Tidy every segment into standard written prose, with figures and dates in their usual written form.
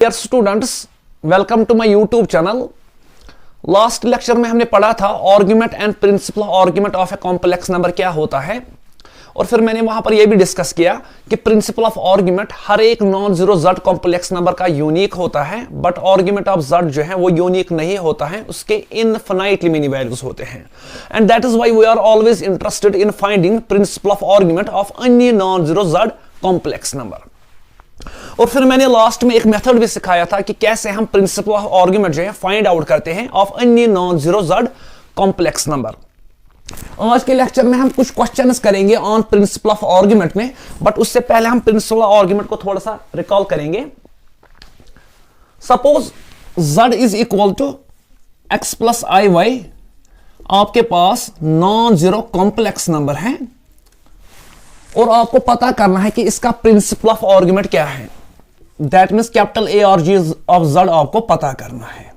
Dear students, welcome to my YouTube channel. Last lecture में हमने पढ़ा था argument and principal argument of a complex number क्या होता है, और फिर मैंने वहां पर यह भी डिस्कस किया कि प्रिंसिपल ऑफ आर्गुमेंट हर एक non zero z complex number का यूनिक होता है, बट आर्गुमेंट ऑफ जेड जो है वो यूनिक नहीं होता है, उसके इनफिनाइटली मेनी वैल्यूज होते हैं। And that is why we are always interested in finding principal of argument of any non zero z complex number. और फिर मैंने लास्ट में एक मेथड भी सिखाया था कि कैसे हम प्रिंसिपल ऑफ आर्गुमेंट जो है फाइंड आउट करते हैं of any non zero z complex number. आज के लेक्चर में हम कुछ क्वेश्चंस करेंगे ऑन प्रिंसिपल ऑफ आर्गुमेंट में, बट उससे पहले हम प्रिंसिपल ऑफ आर्गुमेंट को थोड़ा सा रिकॉल करेंगे। Suppose z is equal to x plus i y, आपके पास नॉन जीरो कॉम्प्लेक्स नंबर है और आपको पता करना है कि इसका प्रिंसिपल ऑफ आर्गुमेंट क्या है। दैट मींस कैपिटल ए और जी ऑफ जेड आपको पता करना है।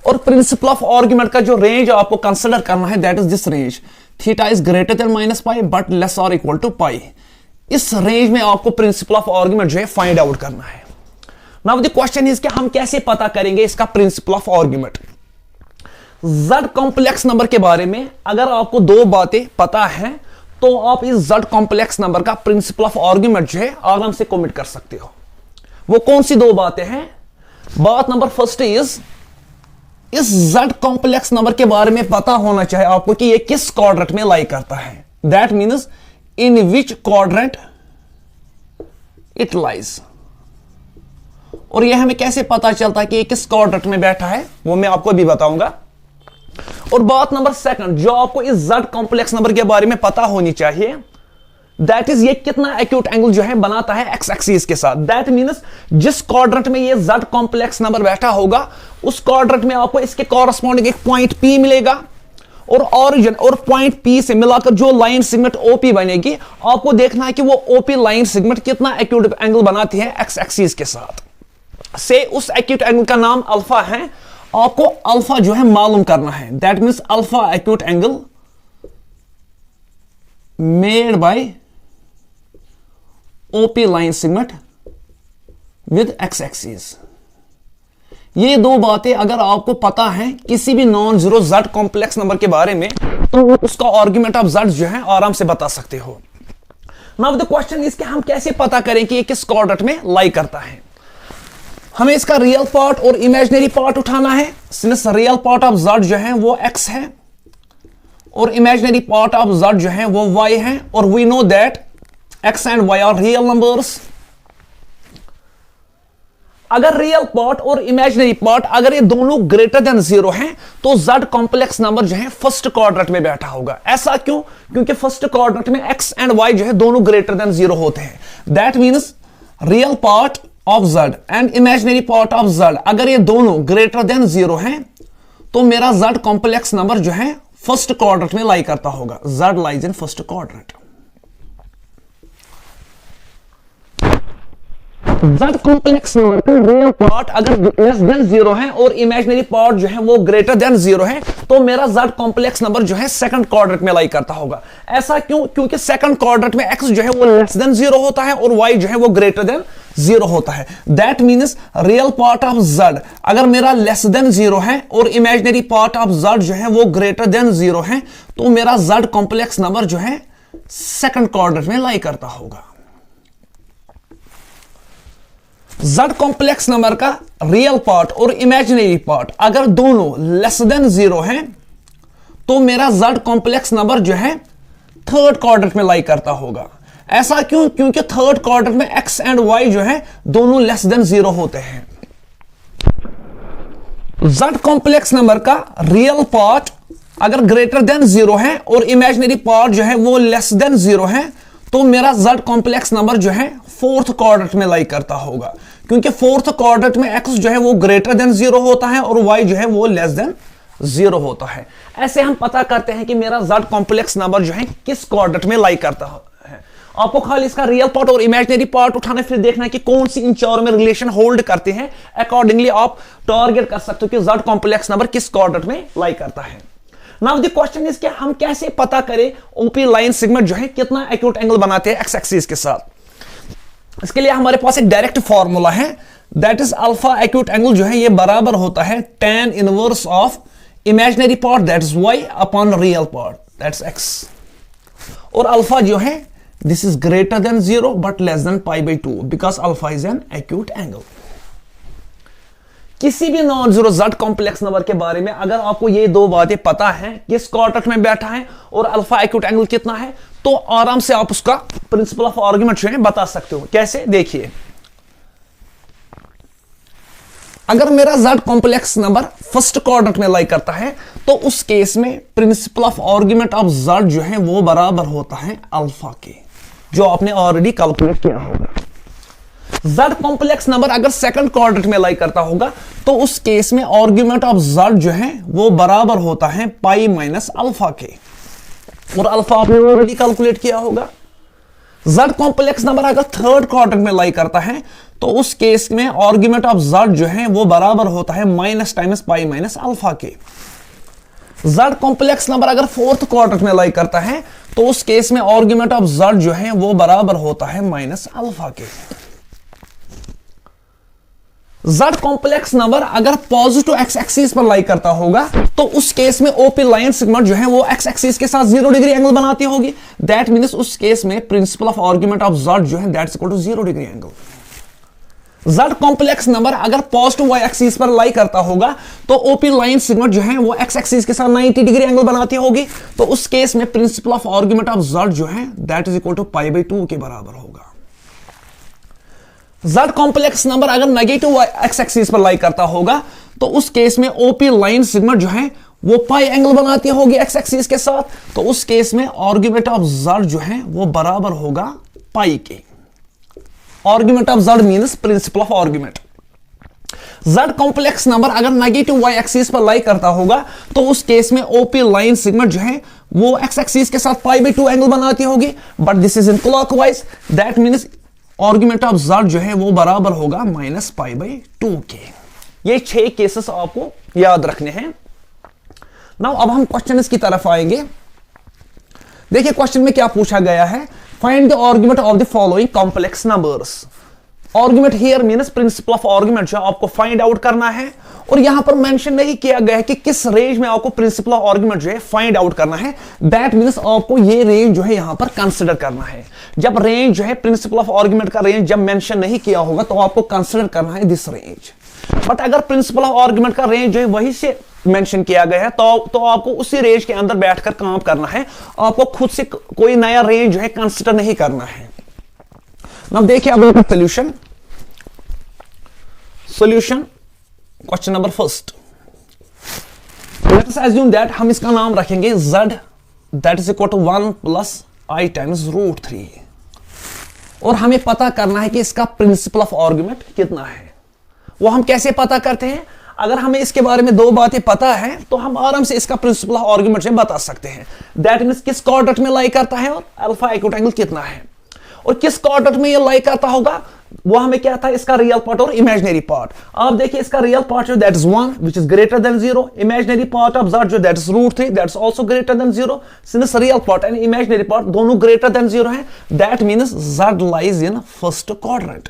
और प्रिंसिपल ऑफ आर्गुमेंट का जो रेंज आपको कंसीडर करना है, that is this range, theta is greater then minus pi but less और इक्वल टू पाई। इस रेंज में आपको प्रिंसिपल ऑफ आर्गुमेंट जो है फाइंड आउट करना है। नाउ द क्वेश्चन इज कि हम कैसे पता करेंगे इसका principal of argument. Z complex number के बारे में अगर आपको दो बातें पता है तो आप इस जेड कॉम्प्लेक्स नंबर का प्रिंसिपल ऑफ आर्गुमेंट जो है आराम से कमिट कर सकते हो। वो कौन सी दो बातें हैं? बात नंबर फर्स्ट इज, इस जेड कॉम्प्लेक्स नंबर के बारे में पता होना चाहिए आपको कि ये किस क्वाड्रेंट में लाई करता है। That means in which quadrant it lies. और यह हमें कैसे पता चलता है कि ये किस क्वाड्रेंट में बैठा है, वो मैं आपको भी बताऊंगा। और बात नंबर सेकंड जो आपको इस जेड कॉम्प्लेक्स नंबर के बारे में पता होनी चाहिए, दैट इज ये कितना एक्यूट एंगल जो है बनाता है एक्स एक्सिस के साथ। दैट मींस जिस क्वाड्रेंट में ये जेड कॉम्प्लेक्स नंबर बैठा होगा उस क्वाड्रेंट में आपको इसके कॉरस्पॉन्डिंग एक पॉइंट पी मिलेगा, और ऑरिजिन और पॉइंट पी से मिलाकर जो लाइन सेगमेंट ओपी बनेगी, आपको देखना है कि वो ओपी लाइन सेगमेंट कितना एक्यूट एंगल बनाती है एक्स एक्सिस के साथ। से उस एक्यूट एंगल का नाम अल्फा है, आपको अल्फा जो है मालूम करना है। That means alpha acute angle made by OP line segment with x axis. ये दो बातें अगर आपको पता है किसी भी non zero z complex number के बारे में, तो उसका आर्गुमेंट ऑफ जेड जो है आराम से बता सकते हो। नाउ द क्वेश्चन इज कि हम कैसे पता करें कि ये किस क्वाड्रेंट में लाई करता है। हमें इसका रियल पार्ट और इमेजिनरी पार्ट उठाना है। Since real part of Z जो है वो x है और इमेजिनरी पार्ट ऑफ जेड जो है वो y है, और we know that x and y are real numbers. अगर रियल पार्ट और इमेजिनरी पार्ट अगर ये दोनों ग्रेटर देन जीरो हैं तो जेड कॉम्प्लेक्स नंबर जो है फर्स्ट क्वाड्रेंट में बैठा होगा। ऐसा क्यों? क्योंकि फर्स्ट क्वाड्रेंट में x एंड y जो है दोनों ग्रेटर देन जीरो होते हैं। That means real part of Z and imaginary part of Z अगर ये दोनों ग्रेटर देन जीरो हैं तो मेरा जेड कॉम्प्लेक्स नंबर जो है फर्स्ट क्वाड्रेंट में लाई करता होगा। Z lies in first quadrant. Z complex number का रियल पार्ट अगर लेस देन जीरो है और इमेजिनरी पार्ट जो है वो ग्रेटर देन जीरो है तो मेरा जेड कॉम्प्लेक्स नंबर जो है सेकंड क्वाड्रेंट में लाई करता होगा। ऐसा क्यों? क्योंकि सेकंड क्वाड्रेंट में x जो है वो लेस देन जीरो होता है और y जो है वो ग्रेटर देन जीरो होता है। That means real part of Z अगर मेरा लेस देन जीरो है और इमेजिनरी पार्ट ऑफ जेड जो है वो ग्रेटर देन जीरो है तो मेरा जेड कॉम्प्लेक्स नंबर जो है सेकंड क्वाड्रेंट में लाई करता होगा। जेड कॉम्प्लेक्स नंबर का रियल पार्ट और इमेजिनरी पार्ट अगर दोनों लेस देन जीरो हैं तो मेरा जेड कॉम्प्लेक्स नंबर जो है थर्ड क्वाड्रेंट में लाई करता होगा। ऐसा क्यों? क्योंकि थर्ड क्वाड्रेंट में x एंड y जो है दोनों लेस देन जीरो होते हैं। जेड कॉम्प्लेक्स नंबर का रियल पार्ट अगर ग्रेटर देन जीरो है और इमेजिनरी पार्ट जो है वो लेस देन जीरो है तो मेरा जेड कॉम्प्लेक्स नंबर जो है फोर्थ क्वाड्रेंट में लाई करता होगा, क्योंकि फोर्थ क्वाड्रेंट में x जो है वो ग्रेटर देन जीरो होता है और y जो है वो लेस देन जीरो होता है। ऐसे हम पता करते हैं कि मेरा जेड कॉम्प्लेक्स नंबर जो है किस क्वाड्रेंट में लाई करता है। आपको खाली इसका रियल पार्ट और इमेजिनरी पार्ट उठाना, फिर देखना है कि कौन सी इन चारों में रिलेशन होल्ड करते हैं। अकॉर्डिंगली आप टारगेट कर सकते हो कि जेड कॉम्प्लेक्स नंबर किस क्वाड्रेंट में लाई करता है। नाउ द क्वेश्चन इज कि हम कैसे पता करें ओपी लाइन सेगमेंट जो है कितना एक्यूट एंगल बनाते हैं एक्स एक्सिस के साथ। इसके लिए हमारे पास एक डायरेक्ट फॉर्मूला है, that is alpha acute angle जो है ये बराबर होता है tan inverse of imaginary part that is y upon real part that is x, और अल्फा जो है this is greater than 0 but less than π/2 because alpha is an acute angle. किसी भी non zero z complex number के बारे में अगर आपको ये दो बातें पता है, किस क्वाड्रेंट में बैठा है और अल्फा एक्यूट एंगल कितना है, तो आराम से आप उसका प्रिंसिपल ऑफ आर्गुमेंट जो है बता सकते हो। कैसे, देखिए अगर मेरा z complex number first quadrant में लाई करता है तो उस केस में principal of argument of z जो है वो बराबर होता है अल्फा के, जो आपने ऑलरेडी कैलकुलेट किया होगा। z कॉम्प्लेक्स नंबर अगर सेकंड क्वाड्रेंट में लाई करता होगा तो उस केस में आर्गुमेंट ऑफ z जो है वो बराबर होता है पाई माइनस अल्फा के, और अल्फा आपने ऑलरेडी कैलकुलेट किया होगा। z कॉम्प्लेक्स नंबर अगर थर्ड क्वाड्रेंट में लाई करता है तो उस केस में आर्गुमेंट ऑफ z जो है वो बराबर होता है minus times pi minus alpha के। z कॉम्प्लेक्स नंबर अगर फोर्थ क्वाड्रेंट में लाई करता है तो उस केस में आर्गुमेंट ऑफ z जो है वो बराबर होता है माइनस अल्फा के। z कॉम्प्लेक्स नंबर अगर पॉजिटिव एक्स एक्सिस पर लाई करता होगा तो उस केस में ओपी लाइन सेगमेंट जो है वो एक्स एक्सिस के साथ 0 डिग्री एंगल बनाती होगी, दैट मींस उस केस में principal of argument of z जो है that's equal to 0 degree angle. z complex number अगर पॉजिटिव y एक्सिस पर लाई करता होगा तो ओपी लाइन सेगमेंट जो है वो x एक्सिस के साथ 90 डिग्री एंगल बनाती होगी, तो उस केस में principal of argument of z जो है दैट इज इक्वल टू π/2 के बराबर होगा। z कॉम्प्लेक्स नंबर अगर नेगेटिव x एक्सिस पर लाई करता होगा तो उस केस में ओपी लाइन सेगमेंट जो है वो पाई एंगल बनाती होगी x एक्सिस के साथ, तो उस केस में आर्गुमेंट ऑफ z जो है वो बराबर होगा पाई के। Argument of z means principal of argument. z complex number अगर नेगेटिव y एक्सिस पर लाई करता होगा तो उस केस में ओपी लाइन सेगमेंट जो है वो x एक्सिस के साथ π/2 एंगल बनाती होगी, but this is in clockwise, that means argument of z जो है वो बराबर होगा माइनस π/2 के। ये 6 केसेस आपको याद रखने हैं। नाउ अब हम क्वेश्चन की तरफ आएंगे। देखिए क्वेश्चन में क्या पूछा गया है, find the argument of the following complex numbers. Argument here means principal of argument जो आपको फाइंड आउट करना है, और यहां पर मेंशन नहीं किया गया है कि किस रेंज में आपको प्रिंसिपल ऑफ आर्गुमेंट जो है फाइंड आउट करना है, दैट मींस आपको ये रेंज जो है यहां पर कंसीडर करना है। जब रेंज जो है प्रिंसिपल ऑफ आर्गुमेंट का रेंज जब मेंशन नहीं किया होगा तो आपको कंसीडर करना है दिस रेंज, बट अगर प्रिंसिपल ऑफ आर्गुमेंट का रेंज जो है वही से मेंशन किया गया है तो आपको उसी रेंज के अंदर बैठकर काम करना है, आपको खुद से कोई नया रेंज जो है कंसीडर नहीं करना है। अब देखिए अब solution question number first, let us assume that हम इसका नाम रखेंगे z that is equal to 1 plus i times √3, और हमें पता करना है कि इसका प्रिंसिपल ऑफ आर्गुमेंट कितना है। वो हम कैसे पता करते हैं, अगर हमें इसके बारे में दो बातें पता है तो हम आराम से इसका प्रिंसिपल ऑफ आर्गुमेंट से बता सकते हैं, दैट मींस किस क्वाड्रेंट में लाई करता है और अल्फा एक्यूट एंगल कितना है, और किस क्वाड्रेंट में ये लाई करता होगा वो हमें क्या था, इसका रियल पार्ट और इमेजिनरी पार्ट। आप देखिए इसका रियल पार्ट जो that is 1 which is greater than 0, imaginary part of z जो that is √3 that is also greater than 0, since real part and imaginary part दोनों ग्रेटर देन 0 है, that means z lies in first quadrant,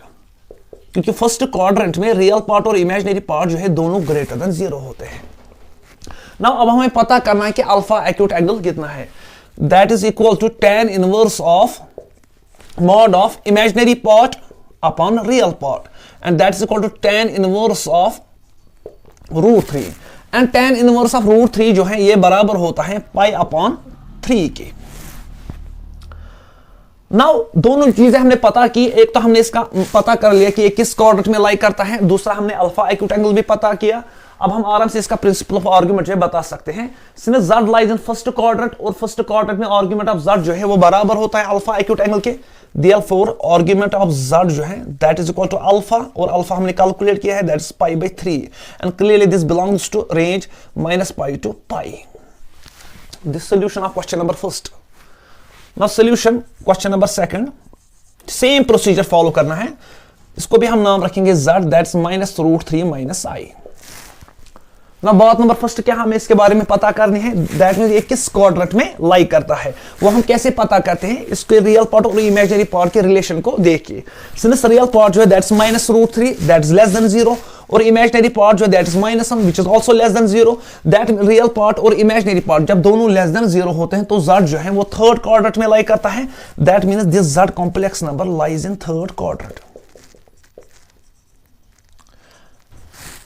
क्योंकि first quadrant में real part और imaginary part जो है दोनों greater than 0 होते हैं। नाउ अब हमें पता करना है कि अल्फा एक्यूट एंगल कितना है, that is equal to tan inverse of mod of imaginary part upon real part, and that is equal to tan inverse of √3, and tan inverse of √3 जो है ये बराबर होता है π/3 के। नाउ दोनों चीजें हमने पता की, एक तो हमने इसका पता कर लिया कि ये किस क्वाड्रेंट में लाई करता है, दूसरा हमने अल्फा एक्यूट एंगल भी पता किया। अब हम आराम से इसका प्रिंसिपल ऑफ आर्गुमेंट जो बता सकते हैं, since z lies in first quadrant, और फर्स्ट क्वाड्रेंट में आर्गुमेंट ऑफ z जो है वो बराबर होता है अल्फा एक्यूट एंगल के, therefore आर्गुमेंट ऑफ z जो है that is equal to alpha, और अल्फा हमने कैलकुलेट किया है that is π/3, and clearly this belongs to range -π to π। This solution of question number first. Now solution question number second, same procedure follow करना है, इसको भी हम नाम रखेंगे z दैट्स -√3 - i। ना बात नंबर फर्स्ट क्या हमें इसके बारे में पता करनी है, दैट मींस ये किस क्वाड्रेंट में लाई करता है। वो हम कैसे पता करते हैं, इसके रियल पार्ट और इमेजिनरी पार्ट के रिलेशन को देखिए। सिंस रियल पार्ट जो है that's -√3 that is less than 0, और इमेजिनरी पार्ट जो है that is -1 which is also less than 0। That real part और इमेजिनरी पार्ट जब दोनों लेस देन 0 होते हैं तो z जो है वो थर्ड क्वाड्रेंट में लाई करता है। That means this z complex number lies in third quadrant.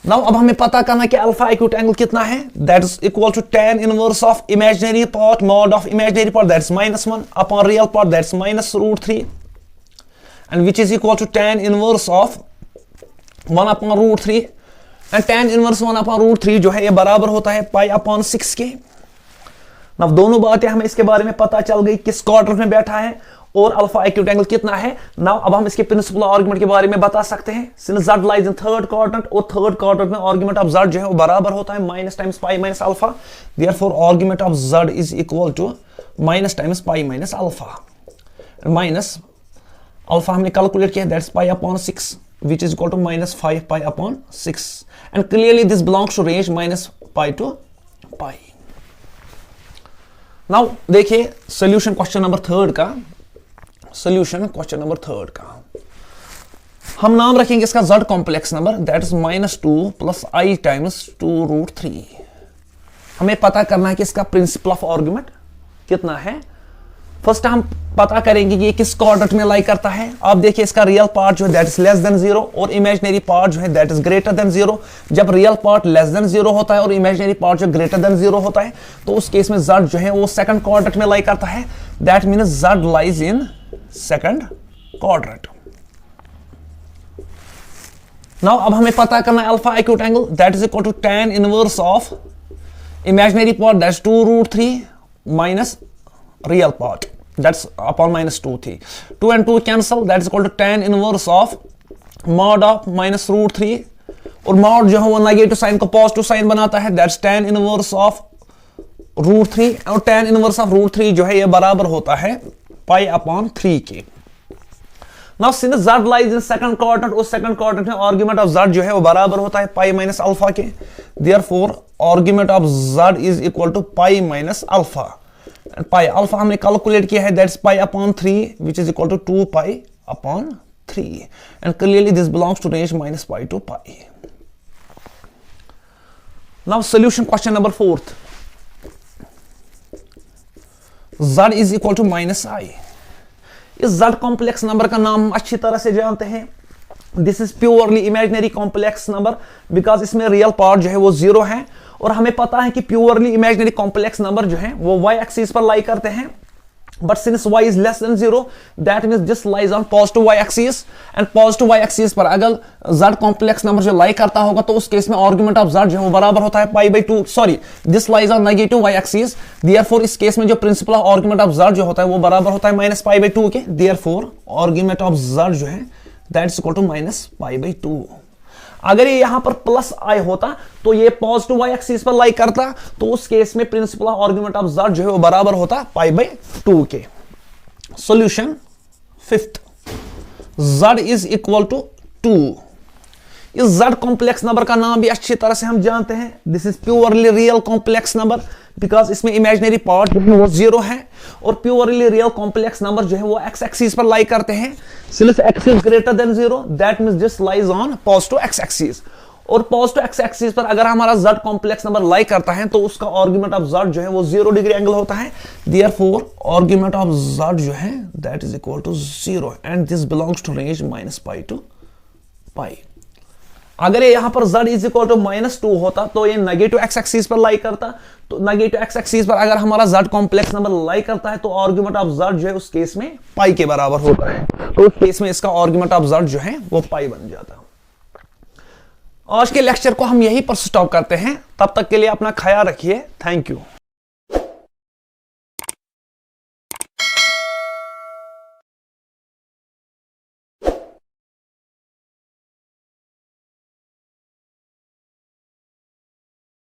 Now अब हमें पता करना है कि अल्फा एक्यूट एंगल कितना है, that is equal to tan inverse of imaginary part mod of imaginary part that is -1 upon real part that is -√3 and which is equal to tan inverse of 1 upon √3 and tan inverse 1 upon √3 जो है ये बराबर होता है पाई upon 6 के। Now दोनों बातें हमें इसके बारे में पता चल गई, किस क्वाड्रेंट में बैठा है और अल्फा एक्यूट एंगल कितना है। नाउ अब हम इसके प्रिंसिपल आर्गुमेंट के बारे में बता सकते हैं। Since z lies in third quadrant और थर्ड क्वाड्रेंट में आर्गुमेंट ऑफ z जो है वो बराबर होता है minus times pi minus alpha. Therefore argument of z is equal to minus times pi minus alpha. Minus alpha हमने कैलकुलेट किया that's pi upon 6 which is equal to -5 pi upon 6 and clearly this belongs to range -pi to pi। now देखिए solution question number third का, solution question number third का हम नाम रखेंगे इसका z complex number that is -2 plus i times 2√3। हमें पता करना है कि इसका प्रिंसिपल ऑफ आर्गुमेंट कितना है। फर्स्ट हम पता करेंगे कि ये किस क्वाड्रेंट में लाई करता है। आप देखिए इसका रियल पार्ट जो है दैट इज लेस देन 0 और इमेजिनरी पार्ट जो है दैट इज ग्रेटर देन 0। जब रियल पार्ट लेस देन 0 होता है और इमेजिनरी पार्ट जो ग्रेटर देन 0 होता है तो उस केस में z जो है वो सेकंड क्वाड्रेंट में लाई करता है। That means z lies in second quadrant. Now अब हमें पता करना है alpha acute angle that is equal to tan inverse of imaginary part that is 2√3 minus real part that's upon -2 थी। 2 and 2 cancel that is equal to tan inverse of mod of -√3 और mod जो है वो negative sign को positive sign बनाता है that's tan inverse of √3 और tan inverse of √3 जो है ये बराबर होता है पाई अपॉन 3 के। Now since z lies in second quadrant और second quadrant में argument of z जो है वो बराबर होता है पाई माइनस अल्फा के। Therefore argument of z is equal to पाई माइनस अल्फा। पाई अल्फा हमने कैलकुलेट किया है that's pi upon 3 which is equal to 2 pi upon 3 and clearly this belongs to range -pi to pi। Now solution question number fourth, z is equal to -i। इस z complex number का नाम अच्छी तरह से जानते हैं। This is purely imaginary complex number because इसमें real part जो है वो 0 है और हमें पता है कि प्योरली इमेजिनरी कॉम्प्लेक्स नंबर जो है वो y एक्सिस पर लाई करते हैं। But since y is less than 0 that means this lies on positive y axis and positive y axis पर अगर z कॉम्प्लेक्स नंबर जो लाई करता होगा तो उस केस में आर्गुमेंट ऑफ z जो है वो बराबर होता है π/2। Sorry this lies on negative y axis. Therefore इस केस में जो principal of argument of z जो होता है वो बराबर होता है -π/2 के। देयरफॉर आर्गुमेंट ऑफ z जो है दैट इज इक्वल टू -π/2। अगर ये यहां पर प्लस i होता तो ये पॉजिटिव y एक्सिस पर लाई करता तो उस केस में principal of argument of z जो है वो बराबर होता π/2 के। Solution fifth, z is equal to 2। इस z कॉम्प्लेक्स नंबर का नाम भी अच्छी तरह से हम जानते हैं। This is purely real complex number because इसमें इमेजिनरी पार्ट जो है वो 0 है और प्योरली रियल कॉम्प्लेक्स नंबर जो है वो x एक्सिस पर लाई करते हैं। Since x is greater than 0 that means this lies on positive x axis और पॉजिटिव x एक्सिस पर अगर हमारा z कॉम्प्लेक्स नंबर लाई करता है तो उसका आर्गुमेंट ऑफ z जो है वो 0 डिग्री एंगल होता है। देयरफॉर आर्गुमेंट ऑफ z जो है that is equal to 0 and this belongs to range -pi to pi। अगर ये यहां पर z इज इक्वल टू -2 होता तो ये नेगेटिव x एक्सिस पर लाई करता। तो नेगेटिव x एक्सिस पर अगर हमारा z कॉम्प्लेक्स नंबर लाई करता है तो आर्गुमेंट ऑफ z जो है उस केस में पाई के बराबर होता है। तो उस केस में इसका आर्गुमेंट ऑफ z जो है वो पाई बन जाता। आज के लेक्चर को हम यहीं पर स्टॉप करते हैं। तब तक के लिए अपना ख्याल रखिए। Thank you.